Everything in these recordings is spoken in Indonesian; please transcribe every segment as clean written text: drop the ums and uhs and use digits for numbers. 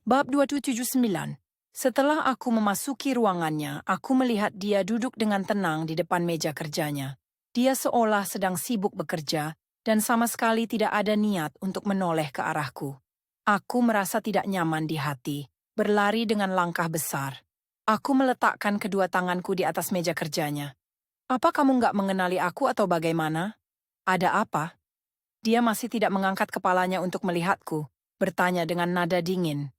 Bab 279. Setelah aku memasuki ruangannya, aku melihat dia duduk dengan tenang di depan meja kerjanya. Dia seolah sedang sibuk bekerja dan sama sekali tidak ada niat untuk menoleh ke arahku. Aku merasa tidak nyaman di hati, berlari dengan langkah besar. Aku meletakkan kedua tanganku di atas meja kerjanya. Apa kamu nggak mengenali aku atau bagaimana? Ada apa? Dia masih tidak mengangkat kepalanya untuk melihatku, bertanya dengan nada dingin.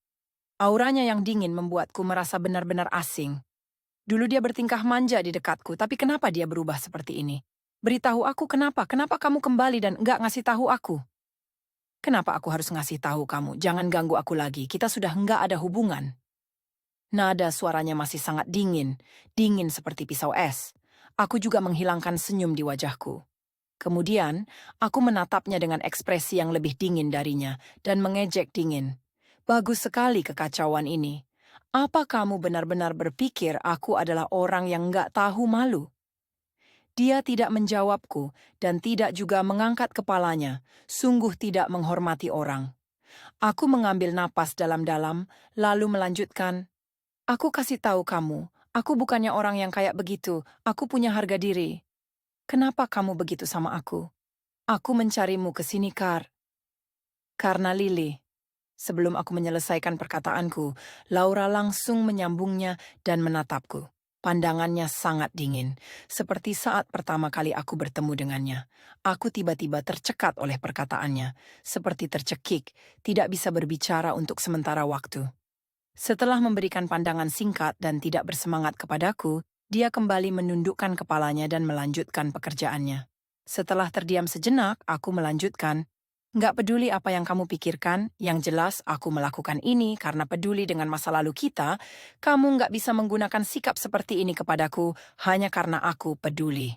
Auranya yang dingin membuatku merasa benar-benar asing. Dulu dia bertingkah manja di dekatku, tapi kenapa dia berubah seperti ini? Beritahu aku kenapa kamu kembali dan enggak ngasih tahu aku? Kenapa aku harus ngasih tahu kamu? Jangan ganggu aku lagi, kita sudah enggak ada hubungan. Nada suaranya masih sangat dingin, dingin seperti pisau es. Aku juga menghilangkan senyum di wajahku. Kemudian, aku menatapnya dengan ekspresi yang lebih dingin darinya dan mengejek dingin. Bagus sekali kekacauan ini. Apa kamu benar-benar berpikir aku adalah orang yang nggak tahu malu? Dia tidak menjawabku dan tidak juga mengangkat kepalanya, sungguh tidak menghormati orang. Aku mengambil napas dalam-dalam, lalu melanjutkan, aku kasih tahu kamu, aku bukannya orang yang kayak begitu, aku punya harga diri. Kenapa kamu begitu sama aku? Aku mencarimu ke sini, karena Lily. Sebelum aku menyelesaikan perkataanku, Laura langsung menyambungnya dan menatapku. Pandangannya sangat dingin, seperti saat pertama kali aku bertemu dengannya. Aku tiba-tiba tercekat oleh perkataannya, seperti tercekik, tidak bisa berbicara untuk sementara waktu. Setelah memberikan pandangan singkat dan tidak bersemangat kepadaku, dia kembali menundukkan kepalanya dan melanjutkan pekerjaannya. Setelah terdiam sejenak, aku melanjutkan, nggak peduli apa yang kamu pikirkan, yang jelas aku melakukan ini karena peduli dengan masa lalu kita, kamu nggak bisa menggunakan sikap seperti ini kepadaku hanya karena aku peduli.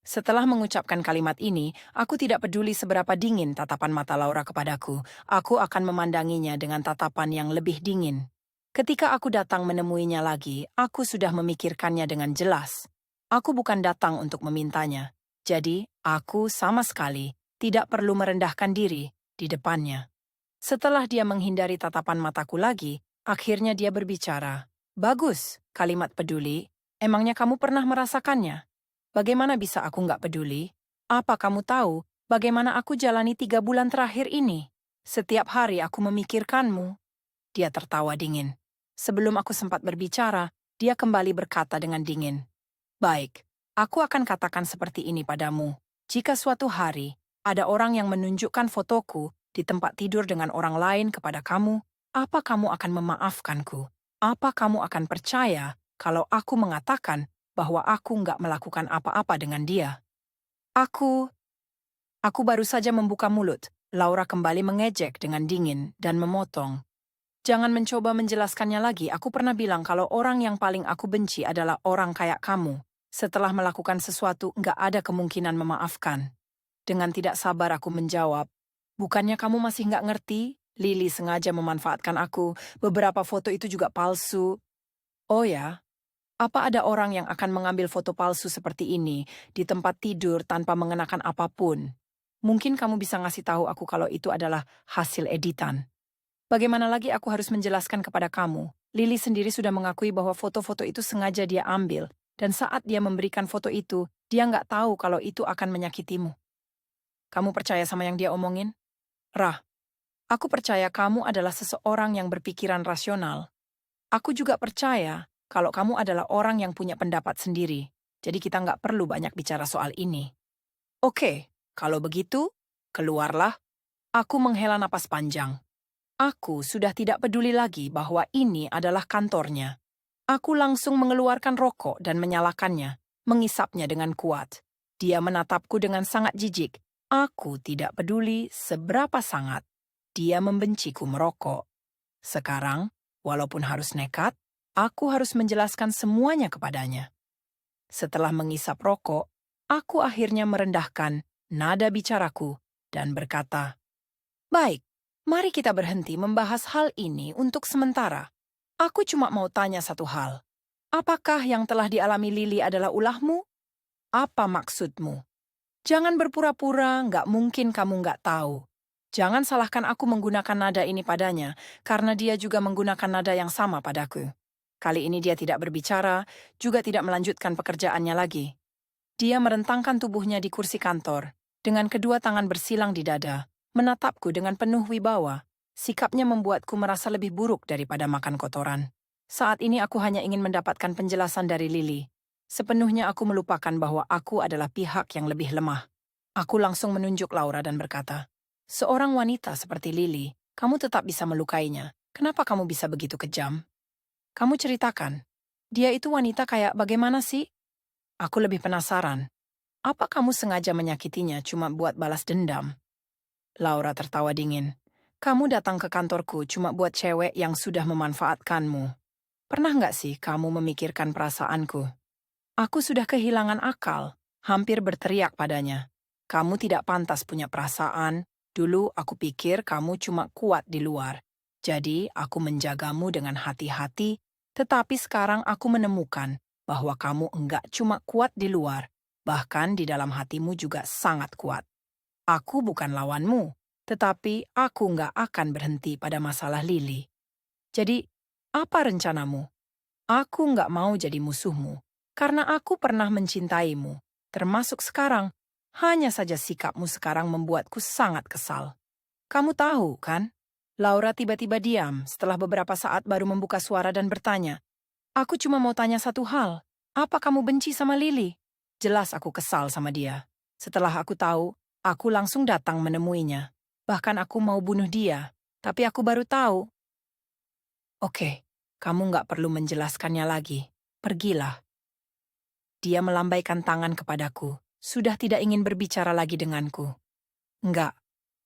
Setelah mengucapkan kalimat ini, aku tidak peduli seberapa dingin tatapan mata Laura kepadaku, aku akan memandanginya dengan tatapan yang lebih dingin. Ketika aku datang menemuinya lagi, aku sudah memikirkannya dengan jelas. Aku bukan datang untuk memintanya, jadi aku sama sekali tidak perlu merendahkan diri di depannya. Setelah dia menghindari tatapan mataku lagi, akhirnya dia berbicara. Bagus, kalimat peduli. Emangnya kamu pernah merasakannya? Bagaimana bisa aku nggak peduli? Apa kamu tahu bagaimana aku jalani 3 bulan terakhir ini? Setiap hari aku memikirkanmu. Dia tertawa dingin. Sebelum aku sempat berbicara, dia kembali berkata dengan dingin. Baik, aku akan katakan seperti ini padamu. Jika suatu hari ada orang yang menunjukkan fotoku di tempat tidur dengan orang lain kepada kamu, apa kamu akan memaafkanku? Apa kamu akan percaya kalau aku mengatakan bahwa aku nggak melakukan apa-apa dengan dia? Aku baru saja membuka mulut. Laura kembali mengejek dengan dingin dan memotong. Jangan mencoba menjelaskannya lagi, aku pernah bilang kalau orang yang paling aku benci adalah orang kayak kamu. Setelah melakukan sesuatu, nggak ada kemungkinan memaafkan. Dengan tidak sabar aku menjawab, bukannya kamu masih nggak ngerti? Lily sengaja memanfaatkan aku, beberapa foto itu juga palsu. Oh ya, apa ada orang yang akan mengambil foto palsu seperti ini di tempat tidur tanpa mengenakan apapun? Mungkin kamu bisa ngasih tahu aku kalau itu adalah hasil editan. Bagaimana lagi aku harus menjelaskan kepada kamu? Lily sendiri sudah mengakui bahwa foto-foto itu sengaja dia ambil, dan saat dia memberikan foto itu, dia nggak tahu kalau itu akan menyakitimu. Kamu percaya sama yang dia omongin? Rah, aku percaya kamu adalah seseorang yang berpikiran rasional. Aku juga percaya kalau kamu adalah orang yang punya pendapat sendiri, jadi kita nggak perlu banyak bicara soal ini. Oke, kalau begitu, keluarlah. Aku menghela napas panjang. Aku sudah tidak peduli lagi bahwa ini adalah kantornya. Aku langsung mengeluarkan rokok dan menyalakannya, mengisapnya dengan kuat. Dia menatapku dengan sangat jijik. Aku tidak peduli seberapa sangat dia membenciku merokok. Sekarang, walaupun harus nekat, aku harus menjelaskan semuanya kepadanya. Setelah mengisap rokok, aku akhirnya merendahkan nada bicaraku dan berkata, baik, mari kita berhenti membahas hal ini untuk sementara. Aku cuma mau tanya satu hal. Apakah yang telah dialami Lily adalah ulahmu? Apa maksudmu? Jangan berpura-pura, nggak mungkin kamu nggak tahu. Jangan salahkan aku menggunakan nada ini padanya, karena dia juga menggunakan nada yang sama padaku. Kali ini dia tidak berbicara, juga tidak melanjutkan pekerjaannya lagi. Dia merentangkan tubuhnya di kursi kantor, dengan kedua tangan bersilang di dada, menatapku dengan penuh wibawa. Sikapnya membuatku merasa lebih buruk daripada makan kotoran. Saat ini aku hanya ingin mendapatkan penjelasan dari Lily. Sepenuhnya aku melupakan bahwa aku adalah pihak yang lebih lemah. Aku langsung menunjuk Laura dan berkata, "Seorang wanita seperti Lily, kamu tetap bisa melukainya. Kenapa kamu bisa begitu kejam? Kamu ceritakan, dia itu wanita kayak bagaimana sih?" Aku lebih penasaran. Apa kamu sengaja menyakitinya cuma buat balas dendam? Laura tertawa dingin. Kamu datang ke kantorku cuma buat cewek yang sudah memanfaatkanmu. Pernah nggak sih kamu memikirkan perasaanku? Aku sudah kehilangan akal, hampir berteriak padanya. Kamu tidak pantas punya perasaan. Dulu aku pikir kamu cuma kuat di luar. Jadi aku menjagamu dengan hati-hati, tetapi sekarang aku menemukan bahwa kamu enggak cuma kuat di luar, bahkan di dalam hatimu juga sangat kuat. Aku bukan lawanmu, tetapi aku enggak akan berhenti pada masalah Lily. Jadi, apa rencanamu? Aku nggak mau jadi musuhmu, karena aku pernah mencintaimu, termasuk sekarang. Hanya saja sikapmu sekarang membuatku sangat kesal. Kamu tahu, kan? Laura tiba-tiba diam setelah beberapa saat baru membuka suara dan bertanya, "Aku cuma mau tanya satu hal. Apa kamu benci sama Lily?" Jelas aku kesal sama dia. Setelah aku tahu, aku langsung datang menemuinya. Bahkan aku mau bunuh dia, tapi aku baru tahu. Oke, kamu nggak perlu menjelaskannya lagi. Pergilah. Dia melambaikan tangan kepadaku, sudah tidak ingin berbicara lagi denganku. Enggak,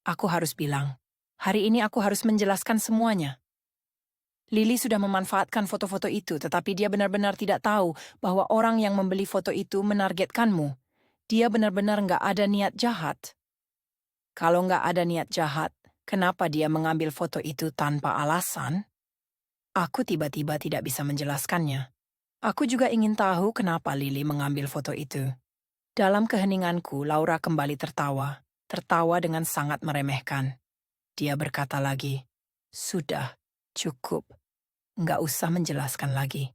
aku harus bilang. Hari ini aku harus menjelaskan semuanya. Lily sudah memanfaatkan foto-foto itu, tetapi dia benar-benar tidak tahu bahwa orang yang membeli foto itu menargetkanmu. Dia benar-benar nggak ada niat jahat. Kalau nggak ada niat jahat, kenapa dia mengambil foto itu tanpa alasan? Aku tiba-tiba tidak bisa menjelaskannya. Aku juga ingin tahu kenapa Lily mengambil foto itu. Dalam keheninganku, Laura kembali tertawa. Tertawa dengan sangat meremehkan. Dia berkata lagi, "Sudah, cukup. Nggak usah menjelaskan lagi.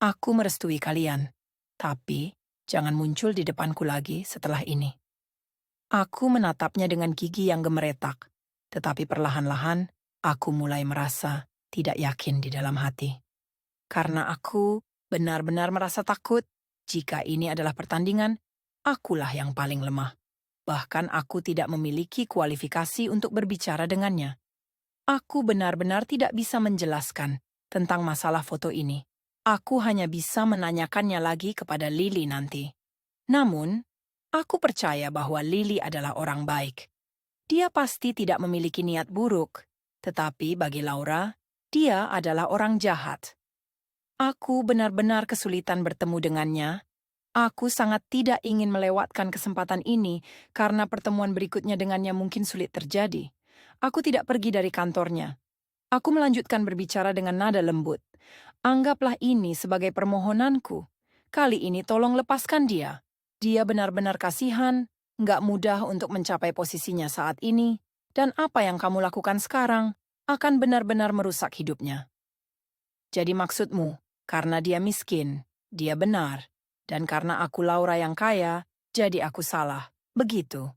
Aku merestui kalian. Tapi, jangan muncul di depanku lagi setelah ini." Aku menatapnya dengan gigi yang gemeretak. Tetapi perlahan-lahan, aku mulai merasa tidak yakin di dalam hati. Karena aku benar-benar merasa takut jika ini adalah pertandingan, akulah yang paling lemah. Bahkan aku tidak memiliki kualifikasi untuk berbicara dengannya. Aku benar-benar tidak bisa menjelaskan tentang masalah foto ini. Aku hanya bisa menanyakannya lagi kepada Lily nanti. Namun, aku percaya bahwa Lily adalah orang baik. Dia pasti tidak memiliki niat buruk, tetapi bagi Laura, dia adalah orang jahat. Aku benar-benar kesulitan bertemu dengannya. Aku sangat tidak ingin melewatkan kesempatan ini karena pertemuan berikutnya dengannya mungkin sulit terjadi. Aku tidak pergi dari kantornya. Aku melanjutkan berbicara dengan nada lembut. Anggaplah ini sebagai permohonanku. Kali ini tolong lepaskan dia. Dia benar-benar kasihan, nggak mudah untuk mencapai posisinya saat ini, dan apa yang kamu lakukan sekarang akan benar-benar merusak hidupnya. Jadi maksudmu, karena dia miskin, dia benar. Dan karena aku Laura yang kaya, jadi aku salah. Begitu.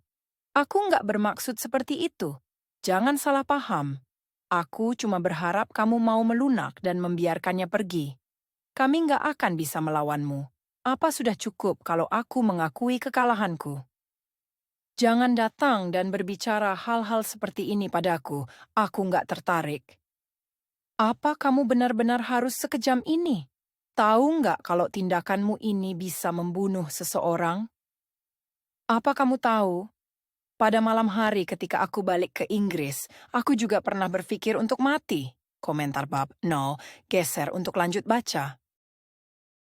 Aku nggak bermaksud seperti itu. Jangan salah paham. Aku cuma berharap kamu mau melunak dan membiarkannya pergi. Kami nggak akan bisa melawanmu. Apa sudah cukup kalau aku mengakui kekalahanku? Jangan datang dan berbicara hal-hal seperti ini padaku. Aku nggak tertarik. Apa kamu benar-benar harus sekejam ini? Tahu nggak kalau tindakanmu ini bisa membunuh seseorang? Apa kamu tahu? Pada malam hari ketika aku balik ke Inggris, aku juga pernah berpikir untuk mati. Komentar Bob, no, geser untuk lanjut baca.